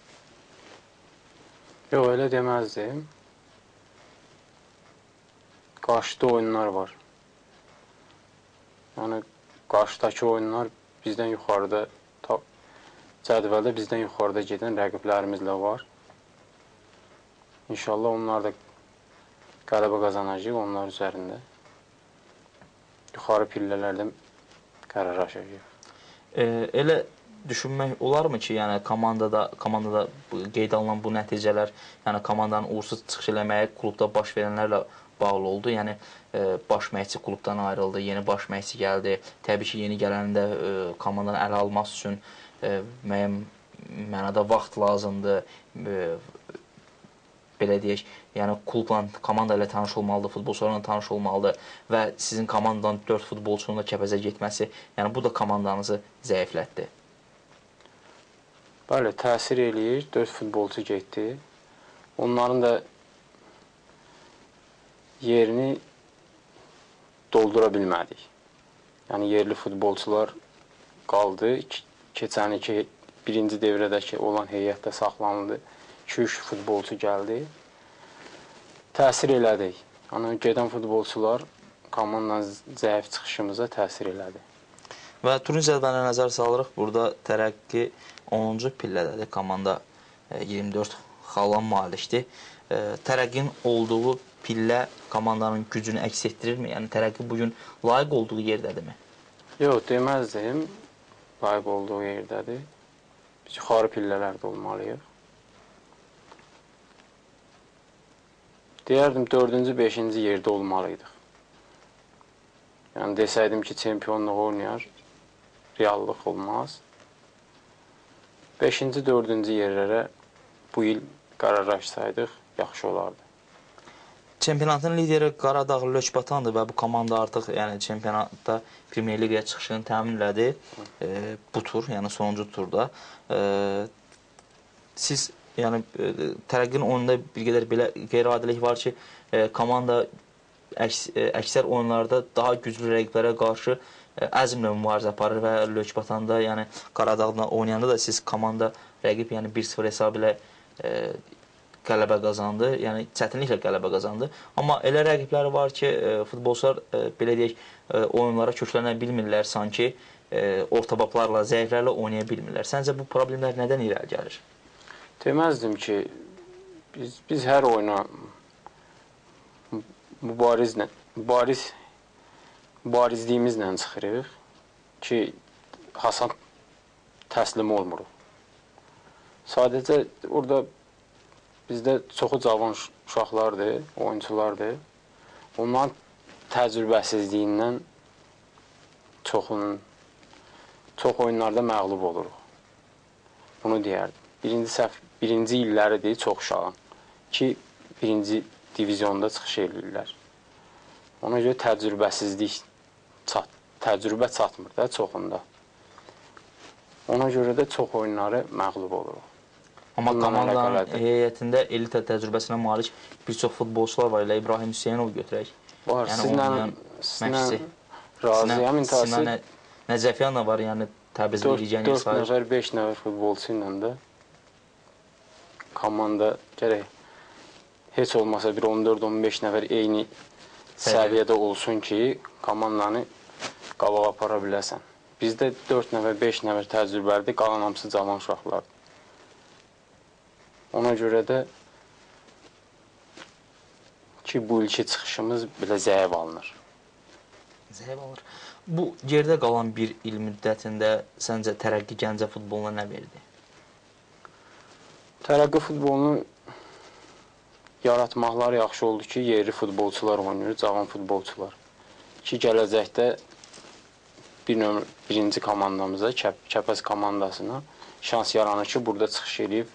Yox, elə deməzdim. Qarşıda oyunlar var. Yəni, qarşıdakı oyunlar bizdən yuxarıda, cədvəldə bizdən yuxarıda gedən rəqiblərimizlə var. İnşallah onlar da qələbə qazanacaq onlar üzərində. Yuxarı pillələrdə qərar aşacaq. Elə düşünmək olarmı ki, yəni komandada qeyd alınan bu nəticələr, yəni komandanın uğursuz çıxış eləməyi klubda baş verənlərlə bağlı oldu. Yəni baş məşqçi klubdan ayrıldı, yeni baş məşqçi gəldi. Təbii ki, yeni gələnin də komandanı ələ almaq üçün müəyyən mənada vaxt lazımdır. Belə deyək, yəni klubla, komanda ilə tanış olmalıdır, futbolçularla tanış olmalıdır və sizin komandadan 4 futbolçunun da Kəpəzə getməsi, yəni bu da komandanızı zəiflətdi. Bəli, təsir eləyir, 4 futbolçu getdi. Onların da yerini doldura bilmədik. Yəni yerli futbolçular qaldı. Keçən iki birinci devrədəki olan heyətdə saxlanıldı. 2-3 futbolçu gəldi. Təsir elədik. Yəni, gedən futbolçular komandanın zəif çıxışımıza təsir elədi. Və turun cədvəlinə nəzər salırıq. Burada Tərəqqi 10-cu pillədədir. Komanda 24 xalla malikdir. Tərəqqinin olduğu pillə komandanın gücünü əks etdirirmi? Yəni, Tərəqqi bugün layiq olduğu yerdədirmi? Yox, deməzdim. Layiq olduğu yerdədir. Biz yuxarı pillələrdə olmalıyıq. Deyərdim 4-cü, 5-ci yerdə olmalıydıq. Yəni desəydim ki, çempionluq oynayar, reallıq olmaz. 5-ci, 4-cü yerlərə bu il qərarlaşsaydıq, yaxşı olardı. Çempionatın lideri Qaradağ Lökbatandır və bu komanda artıq çempionatda Premyer Liqaya çıxışını təmin elədi bu tur, yəni sonuncu turda. Siz Tərəqqinin oyununda bir qədər belə qeyri-adilik var ki, komanda əksər oyunlarda daha güclü rəqiblərə qarşı əzmlə mübarizə aparır və Lökbatanda, yəni Qaradağla oynayanda da siz komanda rəqib 1-0 hesab ilə qələbə qazandı, yəni çətinliklə qələbə qazandı. Amma elə rəqibləri var ki, futbolçular belə deyək, oyunlara köklənə bilmirlər, sanki ortabaplarla, zəiflərlə oynaya bilmirlər. Səncə bu problemlər nədən irəli gəlir? Deməzdim ki, biz hər oyuna mübarizliyimizlə çıxırıq ki, Hasan təslim olmuruq. Sadəcə orada bizdə çoxu cavan uşaqlardır, oyunculardır. Onların təcrübəsizliyindən çox oyunlarda məğlub oluruq. Bunu deyərdim. Birinci illəridir çox uşağın ki, birinci diviziyonda çıxış edirlər. Ona görə təcrübə çatmır da çoxunda. Ona görə də çox oyunları məğlub oluruq. Amma komandanın heyətində elita təcrübəsinə malik bir çox futbolçular var. Elə İbrahim Hüseynovu götürək. Var, sizlə razıyam. Sinan Nəcəfyan da var, yəni Təbrizli legioner sayılır. 4 nəfər, 5 nəfər futbolçu ilə də komanda gərək heç olmasa bir 14-15 nəfər eyni səviyyədə olsun ki, komandanı qabağa apara biləsən. Bizdə 4 nəfər, 5 nəfər təcrübəlidir, qalan hamısı cavan uşaqlardır. Ona görə də ki, bu ilki çıxışımız belə zəif alınır. Zəif alınır. Bu gerdə qalan bir il müddətində səncə Tərəqqi Gəncə futboluna nə verdi? Tərəqqi futbolunu yaratmaqlar yaxşı oldu ki, yerli futbolçular oynayır, cavan futbolçular. Ki, gələcəkdə birinci komandamıza, Kəpəz komandasına şans yaranır ki, burada çıxış edib,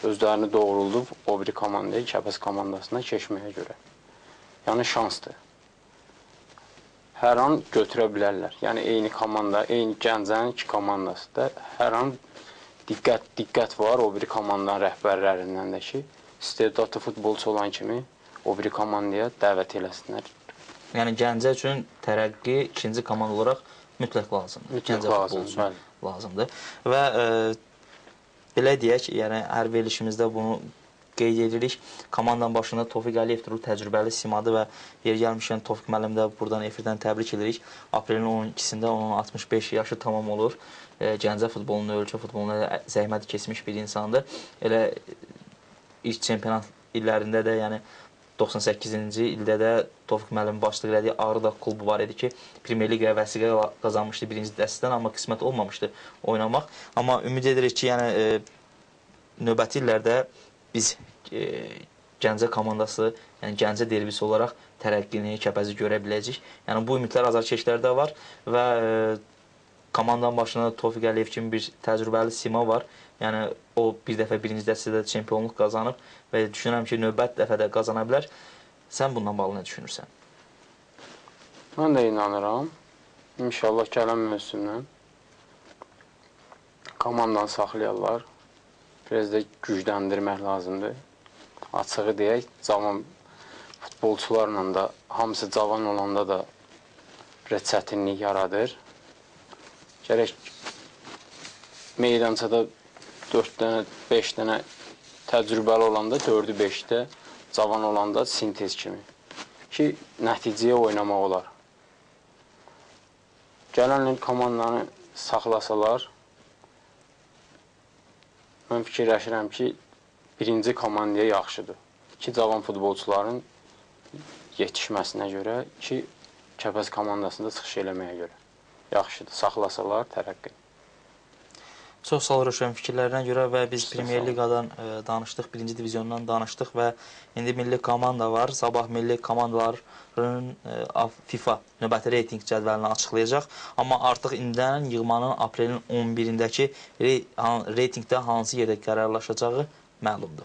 özlərini doğruldub o biri komandaya, Kəpəz komandasına keçməyə görə. Yəni şansdır. Hər an götürə bilərlər. Yəni eyni komanda, eyni Gəncənin iki komandası da hər an diqqət var o biri komandanın rəhbərlərindən də ki, istedadlı futbolçu olan kimi o biri komandaya dəvət eləsinlər. Yəni Gəncə üçün Tərəqqi ikinci komanda olaraq mütləq lazımdır. Mütləq lazımdır. Lazımdır. Və belə deyək, yəni hər verilişimizdə bunu qeyd edirik. Komandanın başında Tofiq Əliyev durur, təcrübəli simadır və yer gəlmişkən Tofiq müəllim də buradan efirdən təbrik edirik. Aprelin 12-sində onun 65 yaşı tamam olur. Gəncə futbolunda, ölkə futbolunda zəhmət keçmiş bir insandır. Elə ilk çempionat illərində də, yəni 98-ci ildə də Tofiq müəllim başlıq elədiyi Ağrıdağ klubu var idi ki, Premyer Liqaya vəsiqə qazanmışdı birinci dəstədən, amma qismət olmamışdı oynamaq. Amma ümid edirik ki, yəni növbəti illərdə biz Gəncə komandası, yəni Gəncə derbisi olaraq Tərəqqini, Kəpəzi görə biləcəyik. Yəni bu ümidlər azarkeşlərdə var və komandanın başında Tofiq Əliyev kimi bir təcrübəli sima var. Yəni o bir dəfə birinci dəstədə çempionluq qazanıb və düşünürəm ki, növbət dəfədə qazana bilər. Sən bundan bağlı nə düşünürsən? Mən də inanıram. İnşallah gələn mövsümdən komandanı saxlayarlar. Biraz da gücləndirmək lazımdır. Açığı deyək, cavan futbolçularla da, hamısı cavan olanda da biraz çətinlik yaradır. Gərək meydançada 4 dənə, 5 dənə təcrübəli olanda, 4-ü 5-də cavan olanda sintez kimi ki, nəticəyə oynamaq olar. Gələn il komandanı saxlasalar, mən fikirləşirəm ki, birinci komandaya yaxşıdır. İki cavan futbolçuların yetişməsinə görə, ki, Kəpəz komandasında çıxış eləməyə görə. Yaxşıdır, saxlasalar Tərəqqi. Çox sağ ol Rövşən fikirlərinə görə və biz Premyer Liqadan danışdıq, 1-ci diviziondan danışdıq və indi milli komanda var. Sabah milli komandaların FIFA növbəti reyting cədvəlini açıqlayacaq. Amma artıq indidən yığmanın aprelin 11-indəki reytingdə hansı yerdə qərarlaşacağı məlumdur.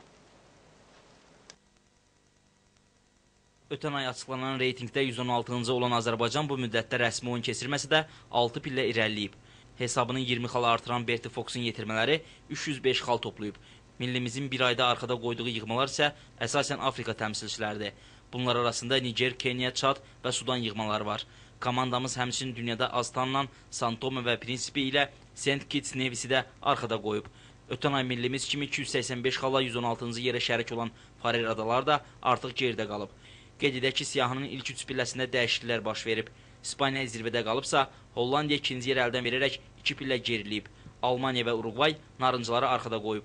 Ötən ay açıqlanan reytingdə 116-cı olan Azərbaycan bu müddətdə rəsmi oyun keçirməsə də 6 pillə irəliləyib. Hesabının 20 xal artıran Berti Foxun yetirmələri 305 xal toplayıb. Millimizin bir ayda arxada qoyduğu yığmalar isə əsasən Afrika təmsilçiləridir. Bunlar arasında Niger, Kenya, Çad və Sudan yığmaları var. Komandamız həmçinin dünyada az tanınan Santome və Prinsipi ilə St. Kitts Nevisi də arxada qoyub. Ötən ay millimiz kimi 285 xalla 116-cı yerə şərik olan Farer adaları da artıq geridə qalıb. Qeyd edək ki, siyahının ilk 3 pilləsində dəyişikliklər baş verib. İspaniya zirvədə qalıbsa, Hollandiya ikinci yer əldən verərək 2 pillə geriləyib. Almaniya və Uruqvay narıncıları arxada qoyub.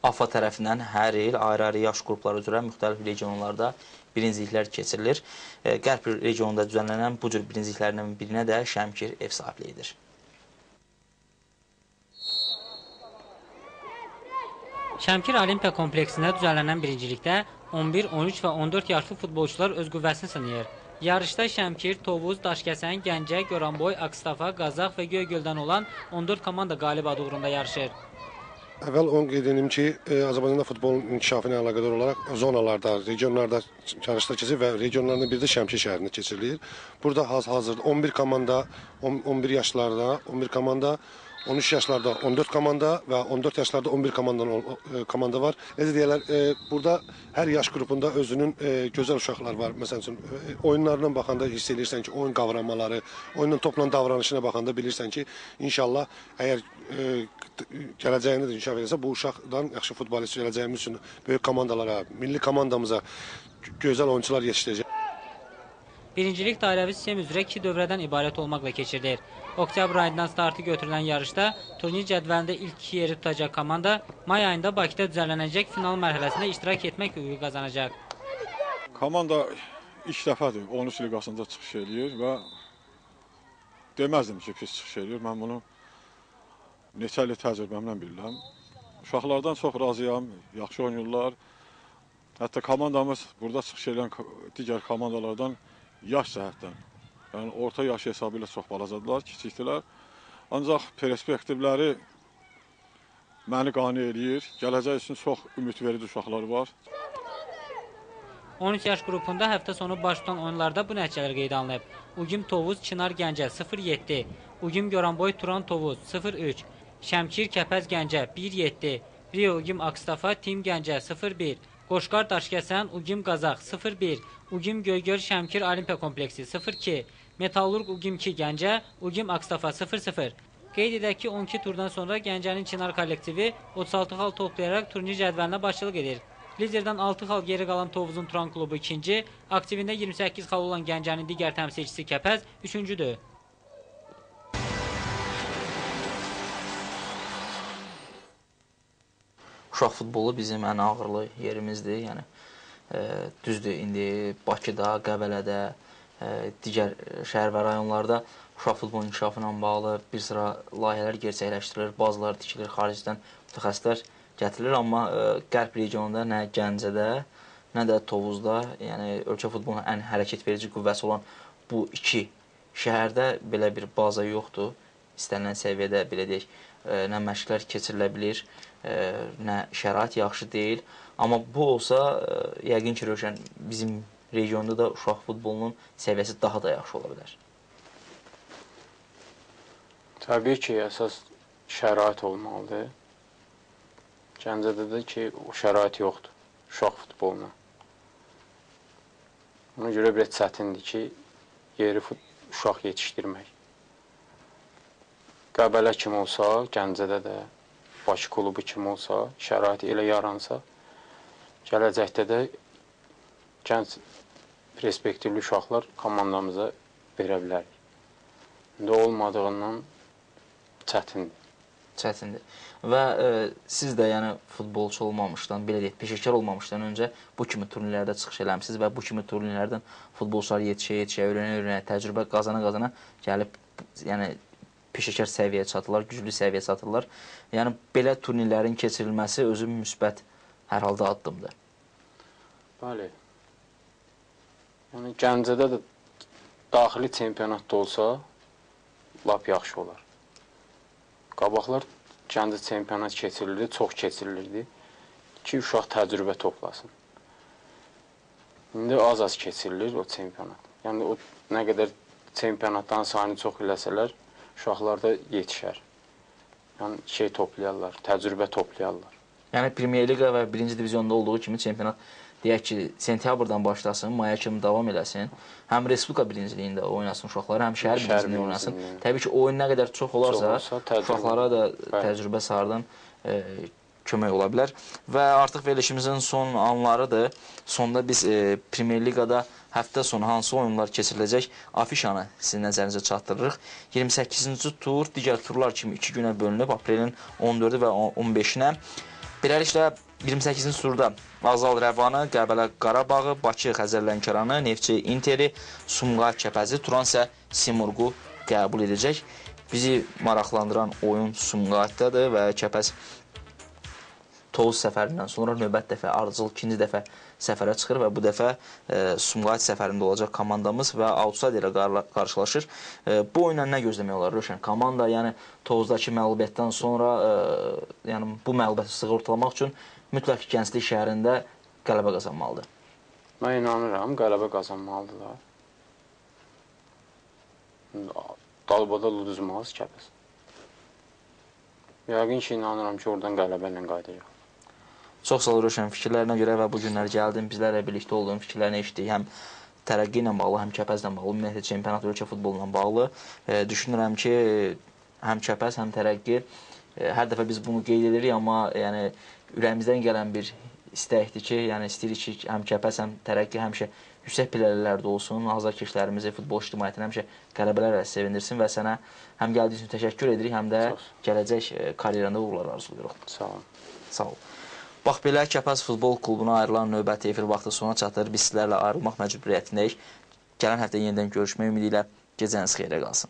AFA tərəfindən hər il ayrı-ayrı yaş qrupları üzrə müxtəlif regionlarda birinciliklər keçirilir. Qərb regionunda düzənlənən bu cür birinciliklərindən birinə də Şəmkir ev sahibliyidir. Şəmkir Olimpiya kompleksində düzənlənən birincilikdə 11, 13 və 14 yaşlı futbolçular öz qüvvəsini sınayır. Yarışda Şəmkir, Tovuz, Daşkəsən, Gəncə, Goranboy, Akstafa, Qazax və Göygöldən olan 14 komanda qalib adı uğrunda yarışır. Əvvəl onu qeyd edim ki, Azərbaycanda futbolun inkişafı ilə əlaqədar olaraq zonalarda, regionlarda yarışlar keçir və regionlardan biri də Şəmkir şəhərində keçirilir. Burada hazırda 11 komanda, 11 yaşlarda 11 komanda, 13 yaşlarda 14 komanda və 14 yaşlarda 11 komanda var. Necə deyirlər, burada hər yaş qrupunda özünün gözəl uşaqlar var. Məsələn üçün, oyunlarına baxanda hiss edirsən ki, oyun qavramaları, oyunun topla davranışına baxanda bilirsən ki, inşallah, əgər gələcəyində də inkişaf edilsə, bu uşaqdan yaxşı futbolist gələcəyimiz üçün böyük komandalara, milli komandamıza gözəl oyuncular yetişdirəcək. Birincilik dairəvi sistem üzrə 2 dövrədən ibarət olmaqla keçirilir. Oktyabr ayından startı götürülən yarışda turnir cədvəlində ilk 2 yeri tutacaq komanda may ayında Bakıda düzənlənəcək final mərhələsində iştirak etmək hüququ qazanacaq. Komanda ilk dəfədir 13 liqasında çıxış edir və deməzdim ki, pis çıxış edir. Mən bunu neçə il təcrübəmlə bilirəm. Uşaqlardan çox razıyam, yaxşı oynayırlar. Hətta komandamız burada çıxış edən digər komandalardan yaş cəhətdən, yəni orta yaş hesabı ilə çox balacadılar, kiçikdilər. Ancaq perspektivləri məni qane eləyir. Gələcək üçün çox ümidverici uşaqlar var. 13 yaş qrupunda həftə sonu baş tutan oyunlarda bu nəticələr qeydə alınıb. Ugim Tovuz, Çınar Gəncə 0-7, Ugim Goranboy Turan Tovuz 0-3, Şəmkir Kəpəz Gəncə 1-7, Rio Ugim Akstafa Tim Gəncə 0-1, Qoşqar Daşkəsən Ugim Qazax 0-1, Ugim Göygöl Şəmkir Olimpiya kompleksi 0-2, Metallurq Ugim 2 Gəncə, Ugim Akstafa 0-0. Qeyd edək ki, 12 turdan sonra Gəncənin Çınar kollektivi 36 xal toplayaraq turnir cədvəlinə başçılıq edir. Liderdən 6 xal geri qalan Tovuzun Turan klubu 2-ci, aktivində 28 xal olan Gəncənin digər təmsilçisi Kəpəz 3-cüdür. Uşaq futbolu bizim ən ağırlı yerimizdir. Yəni düzdür, indi Bakıda, Qəbələdə, digər şəhər və rayonlarda uşaq futbolunun inkişafı ilə bağlı bir sıra layihələr gerçəkləşdirilir, bazıları tikilir, xaricdən mütəxəssislər gətirilir, amma Qərb regionunda nə Gəncədə, nə də Tovuzda, yəni ölkə futbolunun ən hərəkət verici qüvvəsi olan bu iki şəhərdə belə bir baza yoxdur. İstənilən səviyyədə belə deyək, nə məşqlər keçirilə bilir, nə şərait yaxşı deyil. Amma bu olsa, yəqin ki, Rövşən, bizim regionda da uşaq futbolunun səviyyəsi daha da yaxşı ola bilər. Təbii ki, əsas şərait olmalıdır. Gəncədə də ki, o şərait yoxdur uşaq futboluna. Ona görə bir çətindir ki, yeri uşaq yetişdirmək. Qəbələ kimi olsa, Gəncədə də, Bakı klubu kimi olsa, şəraiti elə yaransa, gələcəkdə də gənc perspektivli uşaqlar komandamıza verə bilərik. İndi olmadığından çətindir. Çətindir. Və siz də yəni futbolçu olmamışdan, belə deyək, peşəkar olmamışdan öncə bu kimi turnirlərdə çıxış eləmişsiniz və bu kimi turnirlərdən futbolçular yetişə-yetişə, öyrənə-öyrənə, təcrübə qazana-qazana gəlib yəni peşəkar səviyyəyə çatırlar, güclü səviyyəyə çatırlar. Yəni belə turnirlərin keçirilməsi özü müsbət hər halda addımdır. Bəli. Yəni Gəncədə də daxili çempionatda olsa lap yaxşı olar. Qabaqlar Gəncə çempionat keçirilirdi, çox keçirilirdi ki, uşaq təcrübə toplasın. İndi az-az keçirilir o çempionat. Yəni o nə qədər çempionatdan sayını çox eləsələr, uşaqlar da yetişər. Yəni şey toplayarlar, təcrübə toplayarlar. Yəni Premyer Liqa və 1-ci divizionda olduğu kimi çempionat deyək ki, sentyabrdan başlasın, maya kimi davam eləsin. Həm Respublika birinciliyində oynasın uşaqlar, həm şəhər birinciliyində oynasın. Təbii ki, oyun nə qədər çox olarsa, uşaqlara da təcrübə sarıdan kömək ola bilər. Və artıq verilişimizin son anlarıdır. Sonda biz Premyer Liqada həftə sonu hansı oyunlar keçiriləcək afişanı sizin nəzərinizə çatdırırıq. 28-ci tur digər turlar kimi 2 günə bölünüb, aprelin 14-ü və 15-nə. Beləliklə 28-ci turda Azal Rəvanı, Qəbələ Qarabağı, Bakı Xəzərlənkəranı, Neftçi İnteri, Sumqayıt Kəpəzi, Turan isə Simurqu qəbul edəcək. Bizi maraqlandıran oyun Sumqayıtdadır və Kəpəz Tovuz səfərindən sonra növbət dəfə ardıcıl ikinci dəfə səfərə çıxır və bu dəfə Sumqayıt səfərində olacaq komandamız və outsider ilə qarşılaşır. Bu oyundan nə gözləmək olar Rövşən? Komanda yəni Tovuzdakı məğlubiyyətdən sonra yəni bu məğlubiyyəti sığortalamaq üçün mütləq Gənclik şəhərində qələbə qazanmalıdır. Mən inanıram, qələbə qazanmalıdırlar. Dalbada uduzmaz Kəpəz. Yəqin ki, inanıram ki, oradan qələbə ilə qayıdacaq. Çox sağ ol Rövşən, fikirlərinə görə və bu günlər gəldin, bizlərlə birlikdə olduğun fikirlərini eşitdik. Həm tərəqqi ilə bağlı, həm Kəpəzlə bağlı, ümumiyyətlə çempionat ölkə futbolundan bağlı. Düşünürəm ki, həm Kəpəz, həm tərəqqi hər dəfə biz bunu qeyd edirik, amma yəni ürəyimizdən gələn bir istəkdir ki, yəni istəyirik ki, həm Kəpəz, həm tərəqqi həmişə yüksək pillələrdə olsun, azarkeşlərimizi, futbol ictimaiyyətini həmişə qələbələrlə sevindirsin və sənə həm gəldiyi üçün təşəkkür edirik, həm də gələcək karyeranda uğurlar arzulayırıq. Sağ olun. Sağ ol. Bax, belə Kəpəz Futbol Klubuna ayrılan növbəti efir vaxtı sona çatır. Biz sizlərlə ayrılmaq məcburiyyətindəyik. Gələn həftə yenidən görüşmək ümidi ilə gecəniz xeyrə qalsın.